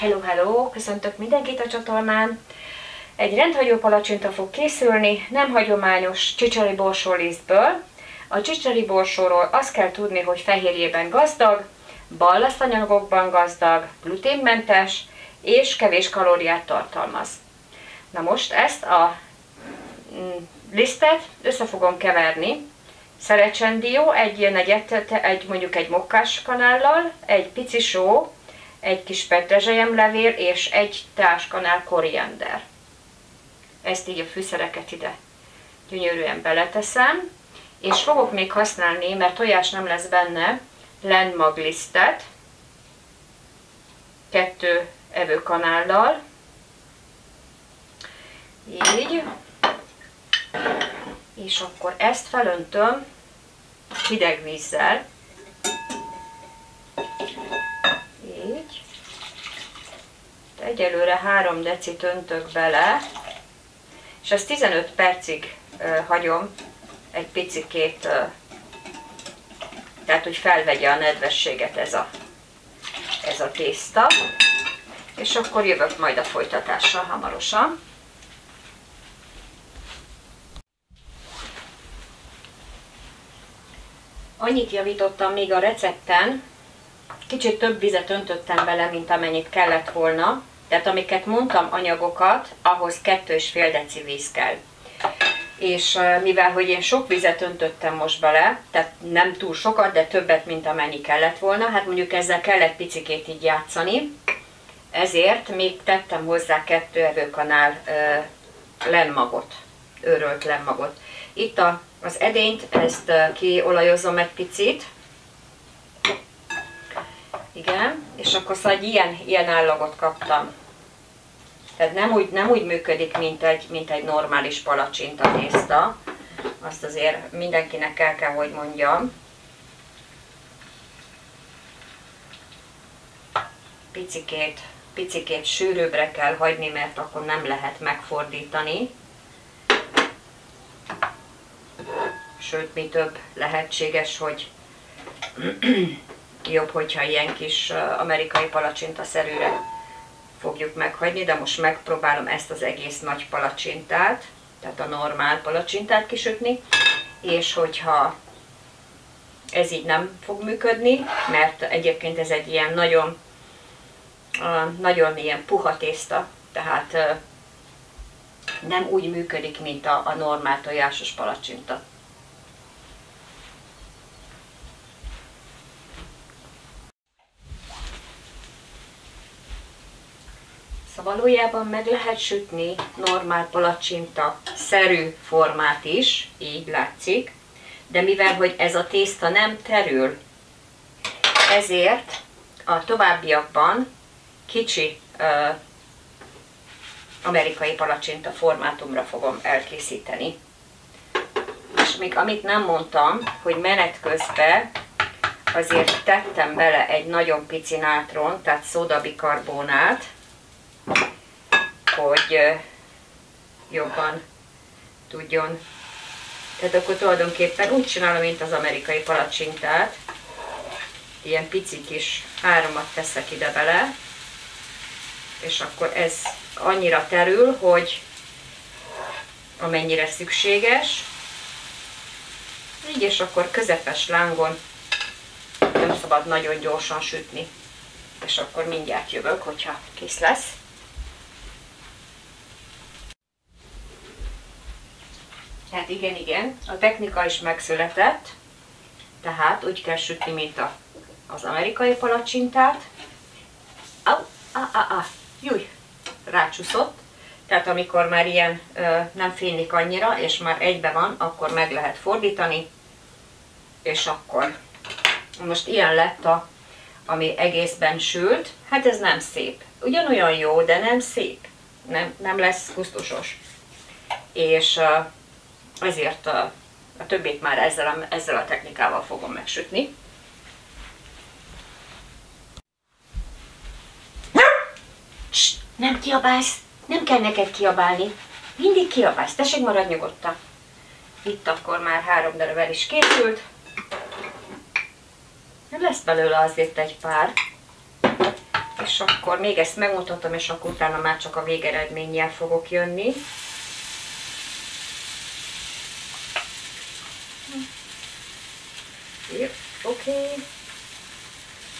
Hello, hello! Köszöntök mindenkit a csatornán. Egy rendhagyó palacsinta fog készülni, nem hagyományos csicseri borsólisztből. A csicseri borsóról azt kell tudni, hogy fehérjében gazdag, ballasztanyagokban gazdag, gluténmentes és kevés kalóriát tartalmaz. Na most ezt a lisztet össze fogom keverni. Szerecsendió, mondjuk egy mokkás kanállal, egy pici só, egy kis petrezselyemlevél és egy teáskanál koriander. Ezt így a fűszereket ide gyönyörűen beleteszem, és fogok még használni, mert tojás nem lesz benne, lenmaglisztet 2 evőkanállal, így, és akkor ezt felöntöm hideg vízzel, így, egyelőre 3 decit öntök bele, és ezt 15 percig hagyom egy picikét, tehát hogy felvegye a nedvességet ez a tészta, és akkor jövök majd a folytatással hamarosan. Annyit javítottam még a recepten, kicsit több vizet öntöttem bele, mint amennyit kellett volna, tehát amiket mondtam anyagokat, ahhoz 2,5 deci víz kell. És mivel hogy én sok vizet öntöttem most bele, tehát nem túl sokat, de többet, mint amennyi kellett volna, hát mondjuk ezzel kellett picikét így játszani, ezért még tettem hozzá 2 evőkanál lenmagot, őrölt lenmagot. Itt az edényt, ezt kiolajozom egy picit, igen, és akkor szóval ilyen állagot kaptam. Tehát nem úgy működik, mint egy normális palacsinta tészta. Azt azért mindenkinek el kell, hogy mondjam. Picikét sűrűbbre kell hagyni, mert akkor nem lehet megfordítani. Sőt, mi több lehetséges, hogy jobb, hogyha ilyen kis amerikai palacsinta-szerűre fogjuk meghagyni, de most megpróbálom ezt az egész nagy palacsintát, tehát a normál palacsintát kisütni, és hogyha ez így nem fog működni, mert egyébként ez egy ilyen nagyon ilyen puha tészta, tehát nem úgy működik, mint a normál tojásos palacsinta. Valójában meg lehet sütni normál palacsinta-szerű formát is, így látszik, de mivel hogy ez a tészta nem terül, ezért a továbbiakban kicsi amerikai palacsinta formátumra fogom elkészíteni. És még amit nem mondtam, hogy menet közben azért tettem bele egy nagyon pici nátront, tehát szódabikarbonát, hogy jobban tudjon. Tehát akkor tulajdonképpen úgy csinálom, mint az amerikai palacsintát. Ilyen pici kis 3-at teszek ide bele, és akkor ez annyira terül, hogy amennyire szükséges. Így, és akkor közepes lángon, nem szabad nagyon gyorsan sütni. És akkor mindjárt jövök, hogyha kész lesz. Hát igen, a technika is megszületett, tehát úgy kell sütni, mint az amerikai palacsintát. Júj, rácsúszott. Tehát amikor már ilyen nem fénylik annyira, és már egybe van, akkor meg lehet fordítani, és akkor most ilyen lett ami egészben sült. Hát ez nem szép. Ugyanolyan jó, de nem szép. Nem lesz gusztusos. És ezért a többit már ezzel a technikával fogom megsütni. Nem kiabálsz! Nem kell neked kiabálni. Mindig kiabálsz. Tessék, maradj nyugodtan. Itt akkor már 3 darab el is készült. Lesz belőle azért egy pár. És akkor még ezt megmutatom, és akkor utána már csak a végeredménnyel fogok jönni. Oké.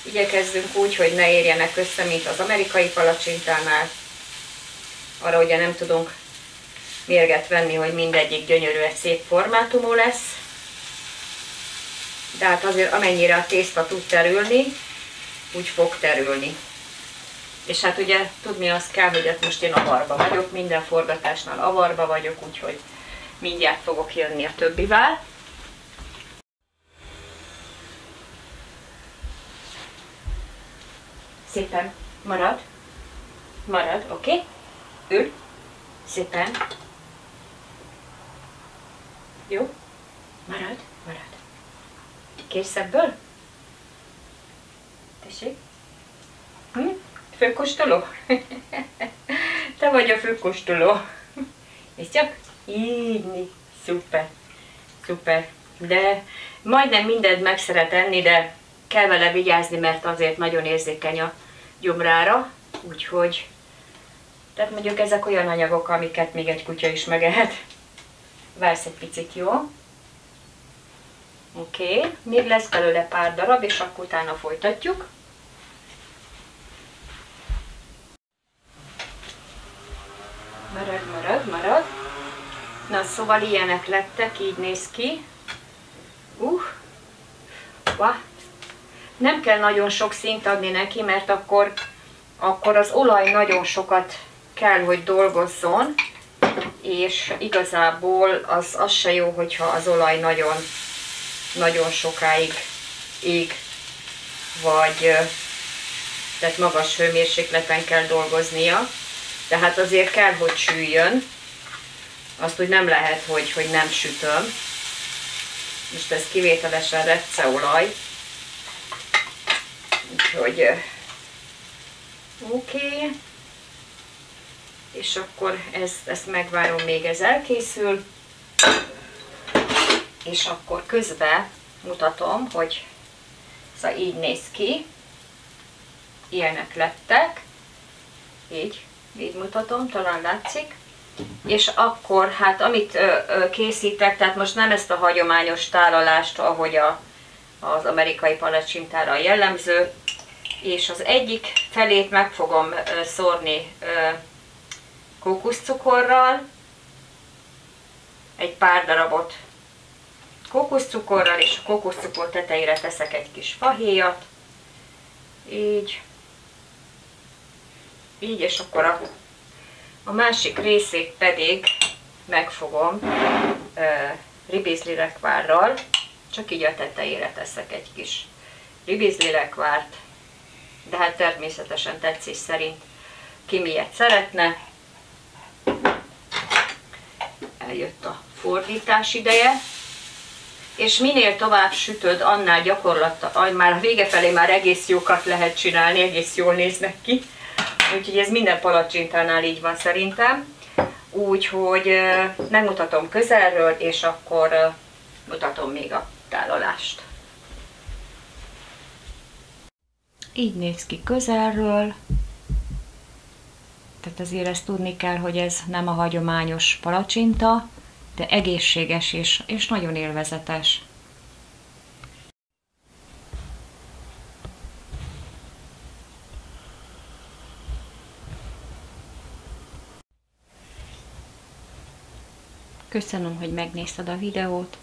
Igyekezzünk úgy, hogy ne érjenek össze, mint az amerikai palacsintánál. Arra ugye nem tudunk mérget venni, hogy mindegyik gyönyörűen szép formátumú lesz. De hát azért amennyire a tészta tud terülni, úgy fog terülni. És hát ugye tudni azt kell, hogy hát most én avarba vagyok, minden forgatásnál avarba vagyok, úgyhogy mindjárt fogok jönni a többivel. Szépen marad, marad, oké? Ül, szépen. Jó? Marad, marad. Kérsz ebből? Tessék? Főkóstoló? Te vagy a főkóstoló. És csak így, szuper, szuper. De majdnem mindent meg szeret enni, de kell vele vigyázni, mert azért nagyon érzékeny a gyomrára. Úgyhogy, tehát mondjuk ezek olyan anyagok, amiket még egy kutya is megehet. Vársz egy picit, jó? Oké, még lesz belőle pár darab, és akkor utána folytatjuk. Marad, marad, marad. Na, szóval ilyenek lettek, így néz ki. Nem kell nagyon sok színt adni neki, mert akkor az olaj nagyon sokat kell, hogy dolgozzon, és igazából az se jó, hogyha az olaj nagyon sokáig ég, vagy tehát magas hőmérsékleten kell dolgoznia. Tehát azért kell, hogy süljön. Azt úgy nem lehet, hogy nem sütöm. Most ez kivételesen repceolaj. Úgyhogy oké. És akkor ezt megvárom, még ez elkészül. És akkor közben mutatom, hogy szóval így néz ki. Ilyenek lettek. Így mutatom, talán látszik. És akkor, hát amit készítek, tehát most nem ezt a hagyományos tálalást, ahogy az amerikai palacsintára jellemző, és az egyik felét meg fogom szórni kókuszcukorral, egy pár darabot kókuszcukorral, és a kókuszcukor tetejére teszek egy kis fahéjat, így, és akkor a másik részét pedig megfogom ribizlilekvárral, csak így a tetejére teszek egy kis ribizlilekvárt, de hát természetesen tetszés szerint ki milyet szeretne. Eljött a fordítás ideje, és minél tovább sütöd, annál gyakorlattal, már a vége felé már egész jókat lehet csinálni, egész jól néznek ki. Úgyhogy ez minden palacsintánál így van szerintem. Úgyhogy megmutatom közelről, és akkor mutatom még a tálalást. Így néz ki közelről. Tehát azért ezt tudni kell, hogy ez nem a hagyományos palacsinta, de egészséges és nagyon élvezetes. Köszönöm, hogy megnézted a videót.